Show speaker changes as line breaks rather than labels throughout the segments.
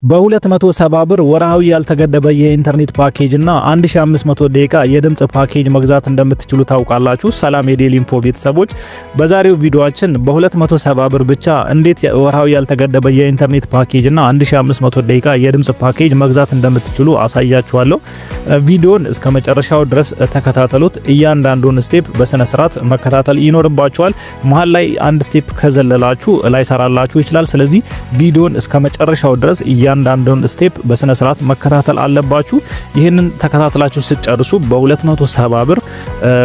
በ270 ብር ወራዊ ያልተገደበ የኢንተርኔት ፓኬጅ እና 1500 ደቂቃ የድምጽ ፓኬጅ መግዛት እንደምትችሉ ታውቃላችሁ። ሰላም የዴሊ ኢንፎ ቤተሰቦች፣ በዛሬው ቪዲዮአችን በ270 ብር ብቻ እንዴት ወራዊ ያልተገደበ የኢንተርኔት ፓኬጅ እና 1500 ደቂቃ የድምጽ ፓኬጅ መግዛት እንደምትችሉ አሳያችኋለሁ። ቪዲዮን እስከ መጨረሻው ድረስ ተከታተሉት። እያንዳንዱን ስቴፕ በስነ ስርዓት መከታተል ይኖርባችኋል። መሃል ላይ አንድ ስቴፕ ከዘለላችሁ ላይሰራላችሁ ይችላል። ስለዚህ ቪዲዮን እስከ መጨረሻው ድረስ እያንዳንዱን ስቴፕ በስነ ስርዓት መከታተል አለባችሁ። ይሄንን ተከታትላችሁ ስጨርሱ በ270 ብር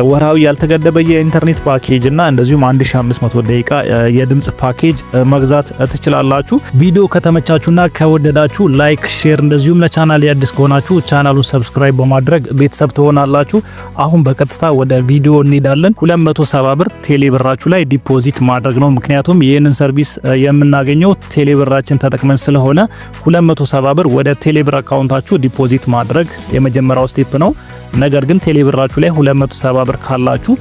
ወራዊ ያልተገደበ የኢንተርኔት ፓኬጅ እና እንደዚሁም 1500 ደቂቃ የድምጽ ፓኬጅ መግዛት ትችላላችሁ። ቪዲዮ ከተመቻችሁና ከወደዳችሁ ላይክ፣ ሼር እንደዚሁም ለቻናል አዲስ ከሆናችሁ ቻናሉን ሰብስክራይብ በማድረግ ቤተሰብ ትሆናላችሁ። አሁን በቀጥታ ወደ ቪዲዮ እንሄዳለን። 270 ብር ቴሌ ብራችሁ ላይ ዲፖዚት ማድረግ ነው። ምክንያቱም ይሄንን ሰርቪስ የምናገኘው ቴሌ ብራችን ተጠቅመን ስለሆነ 270 ብር ወደ ቴሌ ብር አካውንታችሁ ዲፖዚት ማድረግ የመጀመሪያው ስቴፕ ነው። ነገር ግን ቴሌ ብራችሁ ላይ 270 ብር ካላችሁ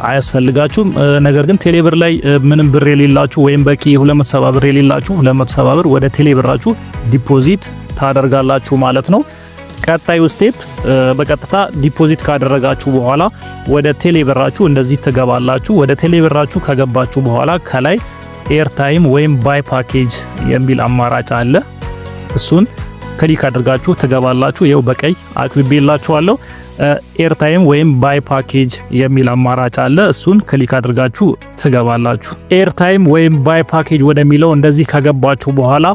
አያስፈልጋችሁም። ነገር ግን ቴሌ ብር ላይ ምንም ብር የሌላችሁ ወይም በቂ 270 ብር የሌላችሁ 270 ብር ወደ ቴሌ ብራችሁ ዲፖዚት ታደርጋላችሁ ማለት ነው። ቀጣዩ ስቴፕ በቀጥታ ዲፖዚት ካደረጋችሁ በኋላ ወደ ቴሌ ብራችሁ እንደዚህ ትገባላችሁ። ወደ ቴሌ ብራችሁ ከገባችሁ በኋላ ከላይ ኤርታይም ወይም ባይ ፓኬጅ የሚል አማራጭ አለ። እሱን ክሊክ አድርጋችሁ ትገባላችሁ። ይሄው በቀይ አክብቤላችኋለሁ። ኤርታይም ወይም ባይ ፓኬጅ የሚል አማራጭ አለ። እሱን ክሊክ አድርጋችሁ ትገባላችሁ። ኤርታይም ወይም ባይ ፓኬጅ ወደሚለው እንደዚህ ከገባችሁ በኋላ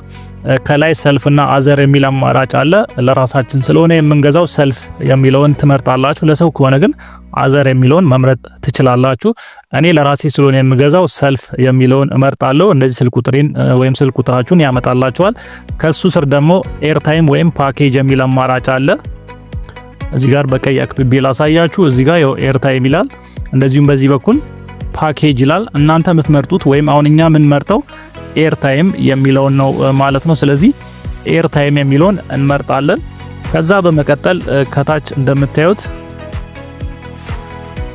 ከላይ ሰልፍና አዘር የሚል አማራጭ አለ። ለራሳችን ስለሆነ የምንገዛው ሰልፍ የሚለውን ትመርጣላችሁ። ለሰው ከሆነ ግን አዘር የሚለውን መምረጥ ትችላላችሁ። እኔ ለራሴ ስለሆነ የምገዛው ሰልፍ የሚለውን እመርጣለሁ። እንደዚህ ስልክ ቁጥሬን ወይም ስልክ ቁጥራችሁን ያመጣላችኋል። ከሱ ስር ደግሞ ኤርታይም ወይም ፓኬጅ የሚል አማራጭ አለ። እዚህ ጋር በቀይ አክብቤ ላሳያችሁ። እዚህ ጋር ያው ኤርታይም ይላል፣ እንደዚሁም በዚህ በኩል ፓኬጅ ይላል። እናንተ የምትመርጡት ወይም አሁን እኛ የምንመርጠው ኤርታይም የሚለውን ነው ማለት ነው። ስለዚህ ኤርታይም የሚለውን እንመርጣለን። ከዛ በመቀጠል ከታች እንደምታዩት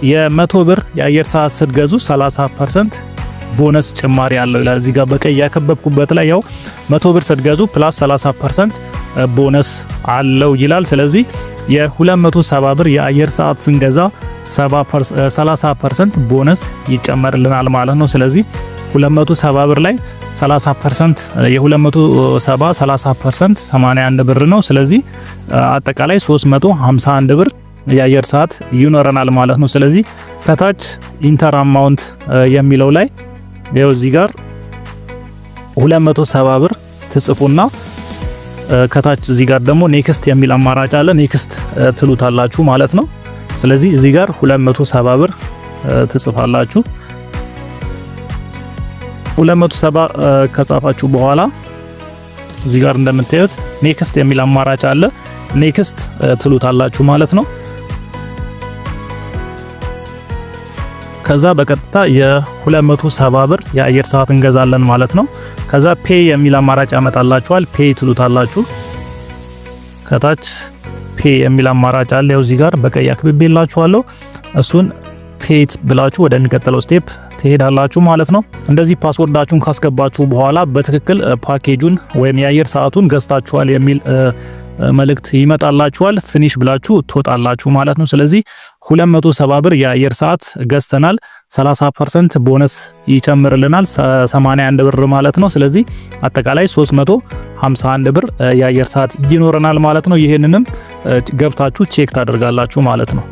የ100 ብር የአየር ሰዓት ስትገዙ 30% ቦነስ ጭማሪ አለው ይላል። እዚህ ጋር በቀይ ያከበብኩበት ላይ ያው 100 ብር ስትገዙ ፕላስ 30% ቦነስ አለው ይላል። ስለዚህ የ270 ብር የአየር ሰዓት ስንገዛ 30% ቦነስ ይጨመርልናል ማለት ነው። ስለዚህ 270 ብር ላይ 30% የ270 30% 81 ብር ነው። ስለዚህ አጠቃላይ 351 ብር የአየር ሰዓት ይኖረናል ማለት ነው። ስለዚህ ከታች ኢንተር አማውንት የሚለው ላይ ያው እዚህ ጋር 270 ብር ትጽፉና ከታች እዚህ ጋር ደግሞ ኔክስት የሚል አማራጭ አለ። ኔክስት ትሉታላችሁ ማለት ነው። ስለዚህ እዚህ ጋር 270 ብር ትጽፋላችሁ። 270 ከጻፋችሁ በኋላ እዚህ ጋር እንደምታዩት ኔክስት የሚል አማራጭ አለ። ኔክስት ትሉታላችሁ ማለት ነው። ከዛ በቀጥታ የ270 ብር የአየር ሰዓት እንገዛለን ማለት ነው። ከዛ ፔይ የሚል አማራጭ ያመጣላችኋል። ፔይ ትሉታላችሁ። ከታች ፔይ የሚል አማራጭ አለ። ያው እዚህ ጋር በቀይ አክብቤላችኋለሁ። እሱን ፔይ ብላችሁ ወደሚቀጥለው ስቴፕ ትሄዳላችሁ ማለት ነው። እንደዚህ ፓስወርዳችሁን ካስገባችሁ በኋላ በትክክል ፓኬጁን ወይም የአየር ሰዓቱን ገዝታችኋል የሚል መልእክት ይመጣላችኋል። ፊኒሽ ብላችሁ ትወጣላችሁ ማለት ነው። ስለዚህ 270 ብር የአየር ሰዓት ገዝተናል። 30% ቦነስ ይጨምርልናል 81 ብር ማለት ነው። ስለዚህ አጠቃላይ 351 ብር የአየር ሰዓት ይኖረናል ማለት ነው። ይሄንንም ገብታችሁ ቼክ ታደርጋላችሁ ማለት ነው።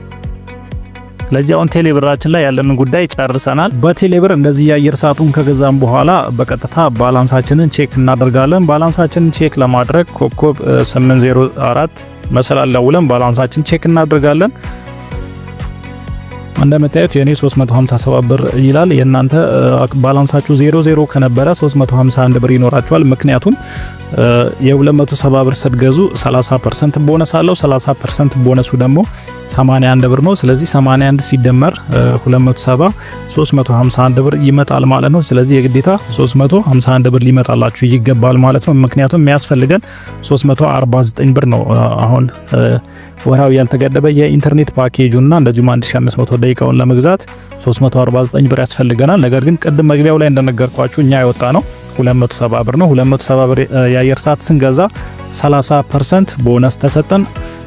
ስለዚህ አሁን ቴሌ ብራችን ላይ ያለንን ጉዳይ ጨርሰናል። በቴሌ ብር እንደዚህ የአየር ሰዓቱን ከገዛን በኋላ በቀጥታ ባላንሳችንን ቼክ እናደርጋለን። ባላንሳችንን ቼክ ለማድረግ ኮከብ 804 መሰላል ደውለን ባላንሳችን ቼክ እናደርጋለን። እንደምታዩት የኔ 357 ብር ይላል። የናንተ ባላንሳችሁ 00 ከነበረ 351 ብር ይኖራችኋል። ምክንያቱም የ270 ብር ስትገዙ 30% ቦነስ አለው። 30% ቦነሱ ደግሞ 81 ብር ነው። ስለዚህ 81 ሲደመር 270 351 ብር ይመጣል ማለት ነው። ስለዚህ የግዴታ 351 ብር ሊመጣላችሁ ይገባል ማለት ነው። ምክንያቱም የሚያስፈልገን 349 ብር ነው። አሁን ወራዊ ያልተገደበ የኢንተርኔት ፓኬጁና እንደዚሁም 1500 ደቂቃውን ለመግዛት 349 ብር ያስፈልገናል። ነገር ግን ቅድም መግቢያው ላይ እንደነገርኳችሁ እኛ ያወጣ ነው 270 ብር ነው። 270 ብር የአየር ሰዓት ስንገዛ 30% ቦነስ ተሰጠን።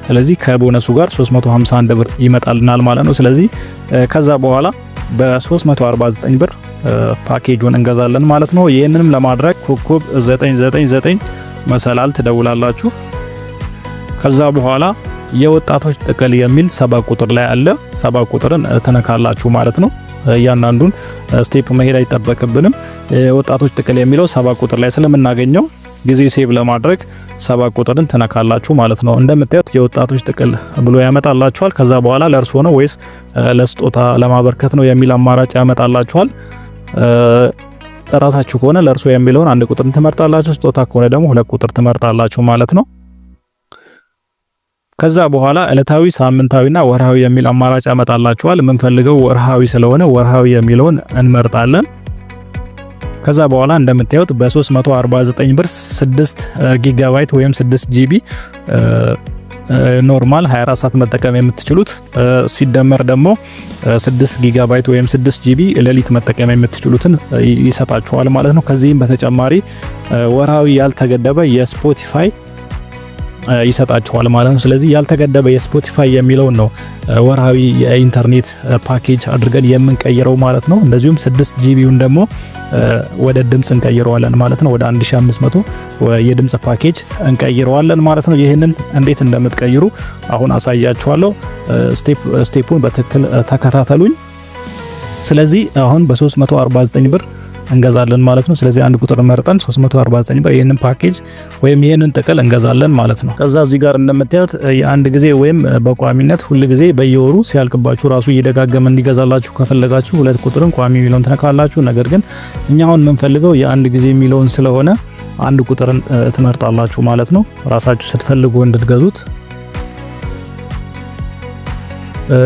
ስለዚህ ከቦነሱ ጋር 351 ብር ይመጣልናል ማለት ነው። ስለዚህ ከዛ በኋላ በ349 ብር ፓኬጁን እንገዛለን ማለት ነው። ይህንንም ለማድረግ ኮከብ 999 መሰላል ትደውላላችሁ። ከዛ በኋላ የወጣቶች ጥቅል የሚል 7 ቁጥር ላይ አለ። 7 ቁጥርን ተነካላችሁ ማለት ነው። እያንዳንዱን ስቴፕ መሄድ አይጠበቅብንም። የወጣቶች ጥቅል የሚለው 7 ቁጥር ላይ ስለምናገኘው ጊዜ ሴቭ ለማድረግ 7 ቁጥርን ተነካላችሁ ማለት ነው። እንደምታዩት የወጣቶች ጥቅል ብሎ ያመጣላችኋል። ከዛ በኋላ ለእርሶ ነው ወይስ ለስጦታ ለማበርከት ነው የሚል አማራጭ ያመጣላችኋል። ራሳችሁ ከሆነ ለእርሶ የሚለውን 1 ቁጥርን ትመርጣላችሁ። ስጦታ ከሆነ ደግሞ 2 ቁጥር ትመርጣላችሁ ማለት ነው። ከዛ በኋላ ዕለታዊ፣ ሳምንታዊና ወርሃዊ የሚል አማራጭ ያመጣላችኋል። የምንፈልገው ወርሃዊ ስለሆነ ወርሃዊ የሚለውን እንመርጣለን። ከዛ በኋላ እንደምታዩት በ349 ብር 6 ጊጋባይት ወይም 6 ጂቢ ኖርማል 24 ሰዓት መጠቀም የምትችሉት ሲደመር ደግሞ 6 ጊጋባይት ወይም 6 ጂቢ ሌሊት መጠቀም የምትችሉትን ይሰጣችኋል ማለት ነው። ከዚህም በተጨማሪ ወርሃዊ ያልተገደበ የስፖቲፋይ ይሰጣችኋል ማለት ነው። ስለዚህ ያልተገደበ የስፖቲፋይ የሚለውን ነው ወርሃዊ የኢንተርኔት ፓኬጅ አድርገን የምንቀይረው ማለት ነው። እንደዚሁም 6 ጂቢውን ደግሞ ወደ ድምጽ እንቀይረዋለን ማለት ነው። ወደ 1500 የድምጽ ፓኬጅ እንቀይረዋለን ማለት ነው። ይህንን እንዴት እንደምትቀይሩ አሁን አሳያችኋለሁ። ስቴፑን በትክክል ተከታተሉኝ። ስለዚህ አሁን በ349 ብር እንገዛለን ማለት ነው። ስለዚህ 1 ቁጥር መርጠን 349 ብር ይሄንን ፓኬጅ ወይም ይሄንን ጥቅል እንገዛለን ማለት ነው። ከዛ እዚህ ጋር እንደምታዩት የአንድ ጊዜ ወይም በቋሚነት ሁሉ ጊዜ በየወሩ ሲያልቅባችሁ ራሱ እየደጋገመ እንዲገዛላችሁ ከፈለጋችሁ 2 ቁጥርን ቋሚ የሚለውን ትነካላችሁ። ነገር ግን እኛ አሁን የምንፈልገው የአንድ ጊዜ የሚለውን ስለሆነ 1 ቁጥርን ትመርጣላችሁ ማለት ነው። ራሳችሁ ስትፈልጉ እንድትገዙት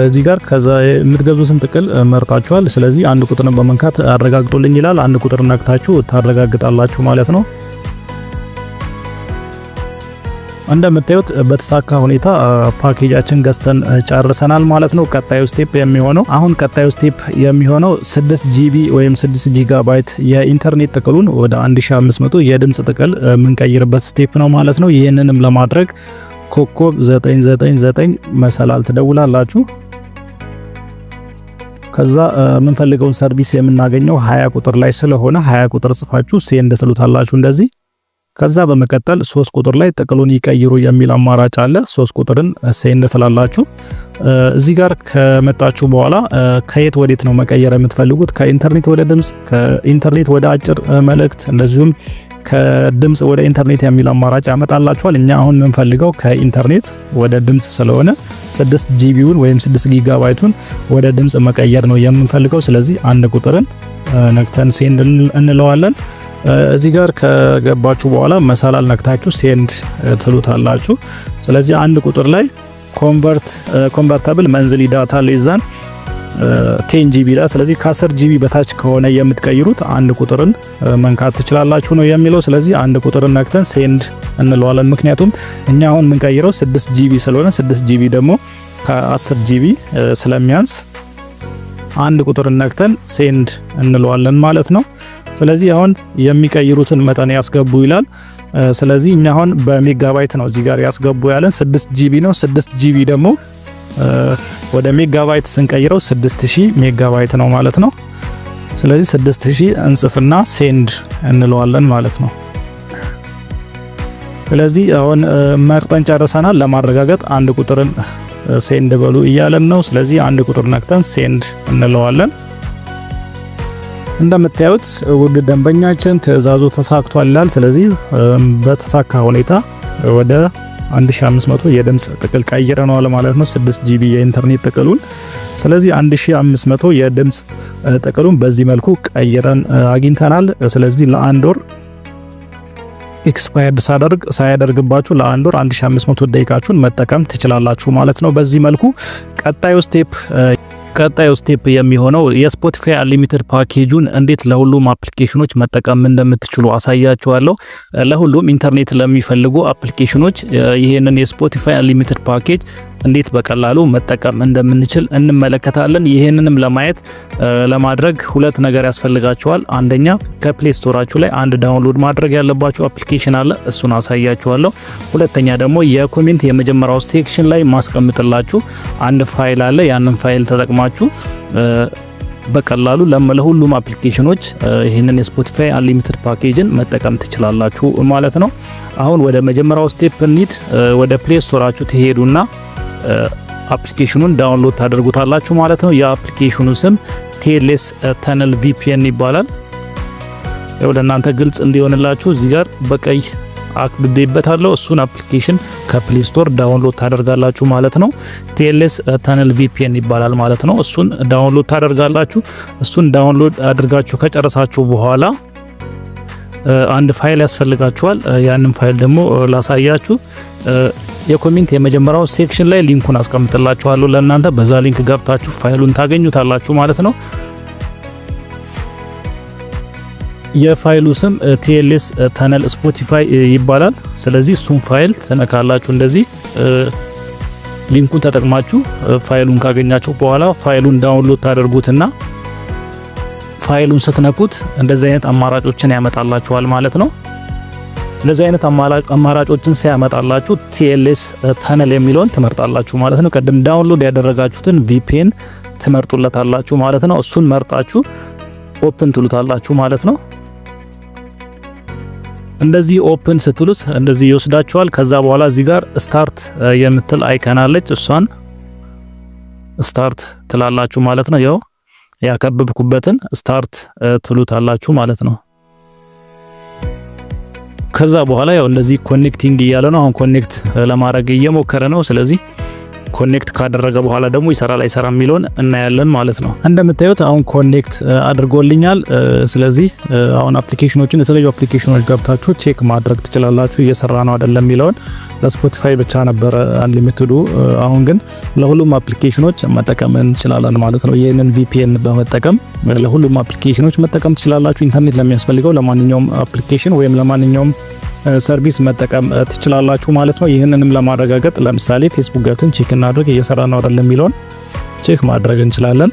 እዚህ ጋር ከዛ የምትገዙትን ጥቅል መርጣችኋል። ስለዚህ 1 ቁጥርን በመንካት አረጋግጡልኝ ይላል። 1 ቁጥር ነክታችሁ ታረጋግጣላችሁ ማለት ነው። እንደምታዩት በተሳካ ሁኔታ ፓኬጃችን ገዝተን ጨርሰናል ማለት ነው። ቀጣዩ ስቴፕ የሚሆነው 6 ጂቢ ወይም 6 ጊጋባይት የኢንተርኔት ጥቅሉን ወደ 1500 የድምጽ ጥቅል የምንቀይርበት ስቴፕ ነው ማለት ነው። ይህንንም ለማድረግ ኮከብ 999 መሰላል ትደውላላችሁ። ከዛ የምንፈልገውን ሰርቪስ የምናገኘው 20 ቁጥር ላይ ስለሆነ 20 ቁጥር ጽፋችሁ ሴንድ ትሉታላችሁ እንደዚህ። ከዛ በመቀጠል 3 ቁጥር ላይ ጥቅሉን ይቀይሩ የሚል አማራጭ አለ። 3 ቁጥርን ሴንድ ትላላችሁ። እዚህ ጋር ከመጣችሁ በኋላ ከየት ወዴት ነው መቀየር የምትፈልጉት? ከኢንተርኔት ወደ ድምጽ፣ ከኢንተርኔት ወደ አጭር መልእክት እንደዚሁም ከድምጽ ወደ ኢንተርኔት የሚል አማራጭ ያመጣላችኋል። እኛ አሁን የምንፈልገው ከኢንተርኔት ወደ ድምጽ ስለሆነ 6 ጂቢውን ወይም 6 ጊጋባይቱን ወደ ድምጽ መቀየር ነው የምንፈልገው። ስለዚህ 1 ቁጥርን ነክተን ሴንድ እንለዋለን። እዚህ ጋር ከገባችሁ በኋላ መሰላል ነክታችሁ ሴንድ ትሉታላችሁ። ስለዚህ 1 ቁጥር ላይ ኮንቨርተብል መንዝሊ ዳታ ሌዛን 10 ጂቢ ላይ ስለዚህ ከ10 ጂቢ በታች ከሆነ የምትቀይሩት 1 ቁጥርን መንካት ትችላላችሁ ነው የሚለው። ስለዚህ 1 ቁጥርን ነክተን ሴንድ እንለዋለን። ምክንያቱም እኛ አሁን የምንቀይረው 6 ጂቢ ስለሆነ 6 ጂቢ ደግሞ ከ10 ጂቢ ስለሚያንስ 1 ቁጥርን ነክተን ሴንድ እንለዋለን ማለት ነው። ስለዚህ አሁን የሚቀይሩትን መጠን ያስገቡ ይላል። ስለዚህ እኛ አሁን በሜጋባይት ነው እዚህ ጋር ያስገቡ ያለን 6 ጂቢ ነው። 6 ጂቢ ደግሞ ወደ ሜጋባይት ስንቀይረው 6000 ሜጋባይት ነው ማለት ነው። ስለዚህ 6000 እንጽፍና ሴንድ እንለዋለን ማለት ነው። ስለዚህ አሁን መርጠን ጨርሰናል። ለማረጋገጥ 1 ቁጥርን ሴንድ በሉ እያለን ነው። ስለዚህ 1 ቁጥር ነክተን ሴንድ እንለዋለን። እንደምታዩት ውድ ደንበኛችን ትዕዛዙ ተሳክቷል ይላል። ስለዚህ በተሳካ ሁኔታ ወደ 1500 የድምጽ ጥቅል ቀይረናል ማለት ነው። 6 ጂቢ የኢንተርኔት ጥቅሉን። ስለዚህ 1500 የድምጽ ጥቅሉን በዚህ መልኩ ቀይረን አግኝተናል። ስለዚህ ለአንድ ወር ኤክስፓየርድ ሳያደርግባችሁ ለአንድ ወር 1500 ደቂቃችሁን መጠቀም ትችላላችሁ ማለት ነው። በዚህ መልኩ ቀጣዩ ስቴፕ የሚሆነው የስፖቲፋይ አንሊሚትድ ፓኬጁን እንዴት ለሁሉም አፕሊኬሽኖች መጠቀም እንደምትችሉ አሳያችኋለሁ። ለሁሉም ኢንተርኔት ለሚፈልጉ አፕሊኬሽኖች ይሄንን የስፖቲፋይ አንሊሚትድ ፓኬጅ እንዴት በቀላሉ መጠቀም እንደምንችል እንመለከታለን። ይሄንንም ለማድረግ ሁለት ነገር ያስፈልጋችኋል። አንደኛ ከፕሌይ ስቶራችሁ ላይ አንድ ዳውንሎድ ማድረግ ያለባችሁ አፕሊኬሽን አለ፣ እሱን አሳያችኋለሁ። ሁለተኛ ደግሞ የኮሜንት የመጀመሪያው ሴክሽን ላይ ማስቀምጥላችሁ አንድ ፋይል አለ። ያንን ፋይል ተጠቅማችሁ በቀላሉ ለሁሉም አፕሊኬሽኖች ይሄንን የስፖቲፋይ አንሊሚትድ ፓኬጅን መጠቀም ትችላላችሁ ማለት ነው። አሁን ወደ መጀመሪያው ስቴፕ እንሂድ። ወደ ፕሌይ ስቶራችሁ ትሄዱና አፕሊኬሽኑን ዳውንሎድ ታደርጉታላችሁ ማለት ነው። የአፕሊኬሽኑ ስም ቲኤልኤስ ተነል ቪፒኤን ይባላል። ወደ እናንተ ግልጽ እንዲሆንላችሁ እዚህ ጋር በቀይ አክብቤበታለሁ። እሱን አፕሊኬሽን ከፕሌይ ስቶር ዳውንሎድ ታደርጋላችሁ ማለት ነው። ቲኤልኤስ ተነል ቪፒኤን ይባላል ማለት ነው። እሱን ዳውንሎድ ታደርጋላችሁ። እሱን ዳውንሎድ አድርጋችሁ ከጨረሳችሁ በኋላ አንድ ፋይል ያስፈልጋችኋል። ያንን ፋይል ደግሞ ላሳያችሁ። የኮሜንት የመጀመሪያው ሴክሽን ላይ ሊንኩን አስቀምጥላችኋለሁ ለእናንተ። በዛ ሊንክ ገብታችሁ ፋይሉን ታገኙታላችሁ ማለት ነው። የፋይሉ ስም ቲኤልኤስ ተነል ስፖቲፋይ ይባላል። ስለዚህ እሱን ፋይል ተነካላችሁ። እንደዚህ ሊንኩን ተጠቅማችሁ ፋይሉን ካገኛችሁ በኋላ ፋይሉን ዳውንሎድ ታደርጉትና ፋይሉን ስትነኩት እንደዚህ አይነት አማራጮችን ያመጣላችኋል ማለት ነው። እንደዚህ አይነት አማራጮችን ሲያመጣላችሁ ቲኤልኤስ ተነል የሚለውን ትመርጣላችሁ ማለት ነው። ቀደም ዳውንሎድ ያደረጋችሁትን ቪፒኤን ትመርጡለታላችሁ ማለት ነው። እሱን መርጣችሁ ኦፕን ትሉታላችሁ ማለት ነው። እንደዚህ ኦፕን ስትሉት እንደዚህ ይወስዳችኋል። ከዛ በኋላ እዚህ ጋር ስታርት የምትል አይከን አለች። እሷን ስታርት ትላላችሁ ማለት ነው። ያው ያከበብኩበትን ስታርት ትሉታላችሁ ማለት ነው። ከዛ በኋላ ያው እንደዚህ ኮኔክቲንግ እያለ ነው። አሁን ኮኔክት ለማድረግ እየሞከረ ነው። ስለዚህ ኮኔክት ካደረገ በኋላ ደግሞ ይሰራል አይሰራም የሚለውን እናያለን ማለት ነው። እንደምታዩት አሁን ኮኔክት አድርጎልኛል። ስለዚህ አሁን አፕሊኬሽኖችን የተለያዩ አፕሊኬሽኖች ገብታችሁ ቼክ ማድረግ ትችላላችሁ እየሰራ ነው አይደለም የሚለውን። ለስፖቲፋይ ብቻ ነበር አንሊሚትዱ፣ አሁን ግን ለሁሉም አፕሊኬሽኖች መጠቀም እንችላለን ማለት ነው። ይሄንን ቪፒኤን በመጠቀም ለሁሉም አፕሊኬሽኖች መጠቀም ትችላላችሁ። ኢንተርኔት ለሚያስፈልገው ለማንኛውም አፕሊኬሽን ወይም ለማንኛውም ሰርቪስ መጠቀም ትችላላችሁ ማለት ነው። ይህንንም ለማረጋገጥ ለምሳሌ ፌስቡክ ገብተን ቼክ እናድርግ እየሰራ ነው አይደለም የሚለውን ቼክ ማድረግ እንችላለን።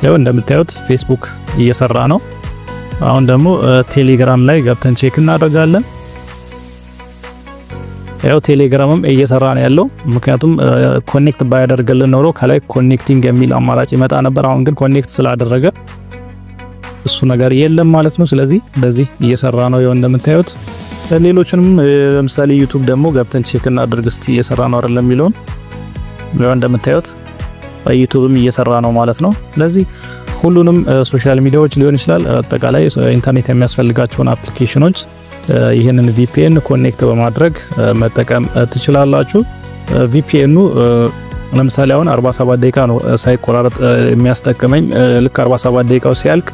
ያው እንደምታዩት ፌስቡክ እየሰራ ነው። አሁን ደግሞ ቴሌግራም ላይ ገብተን ቼክ እናደርጋለን። ያው ቴሌግራምም እየሰራ ነው ያለው። ምክንያቱም ኮኔክት ባያደርግልን ኖሮ ከላይ ኮኔክቲንግ የሚል አማራጭ ይመጣ ነበር። አሁን ግን ኮኔክት ስላደረገ እሱ ነገር የለም ማለት ነው። ስለዚህ እንደዚህ እየሰራ ነው ያው እንደምታዩት። ሌሎችንም ለምሳሌ ዩቲዩብ ደግሞ ገብተን ቼክ እናድርግ እስቲ እየሰራ ነው አይደለም የሚለውን። ያው እንደምታዩት ዩቲዩብም እየሰራ ነው ማለት ነው። ስለዚህ ሁሉንም ሶሻል ሚዲያዎች ሊሆን ይችላል አጠቃላይ ኢንተርኔት የሚያስፈልጋቸውን አፕሊኬሽኖች ይሄንን ቪፒኤን ኮኔክት በማድረግ መጠቀም ትችላላችሁ። ቪፒኤኑ ለምሳሌ አሁን 47 ደቂቃ ነው ሳይቆራረጥ የሚያስጠቅመኝ። ልክ 47 ደቂቃው ሲያልቅ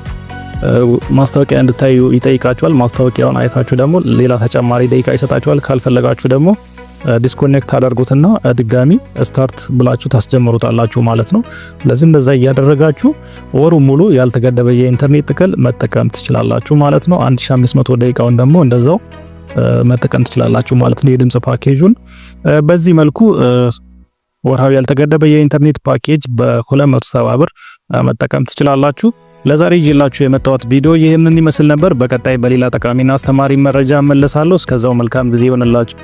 ማስታወቂያ እንድታዩ ይጠይቃችኋል። ማስታወቂያውን አይታችሁ ደግሞ ሌላ ተጨማሪ ደቂቃ ይሰጣችኋል። ካልፈለጋችሁ ደግሞ ዲስኮኔክት አድርጉትና ድጋሚ ስታርት ብላችሁ ታስጀምሩታላችሁ ማለት ነው። ስለዚህ እንደዛ እያደረጋችሁ ወሩ ሙሉ ያልተገደበ የኢንተርኔት ጥቅል መጠቀም ትችላላችሁ ማለት ነው። 1500 ደቂቃውን ደግሞ እንደዛው መጠቀም ትችላላችሁ ማለት ነው። የድምጽ ፓኬጁን በዚህ መልኩ ወርሃዊ ያልተገደበ የኢንተርኔት ፓኬጅ በ270 ብር መጠቀም ትችላላችሁ። ለዛሬ ይዤላችሁ የመጣሁት ቪዲዮ ይህንን ይመስል ነበር። በቀጣይ በሌላ ጠቃሚና አስተማሪ መረጃ እመለሳለሁ። እስከዛው መልካም ጊዜ ይሆንላችሁ።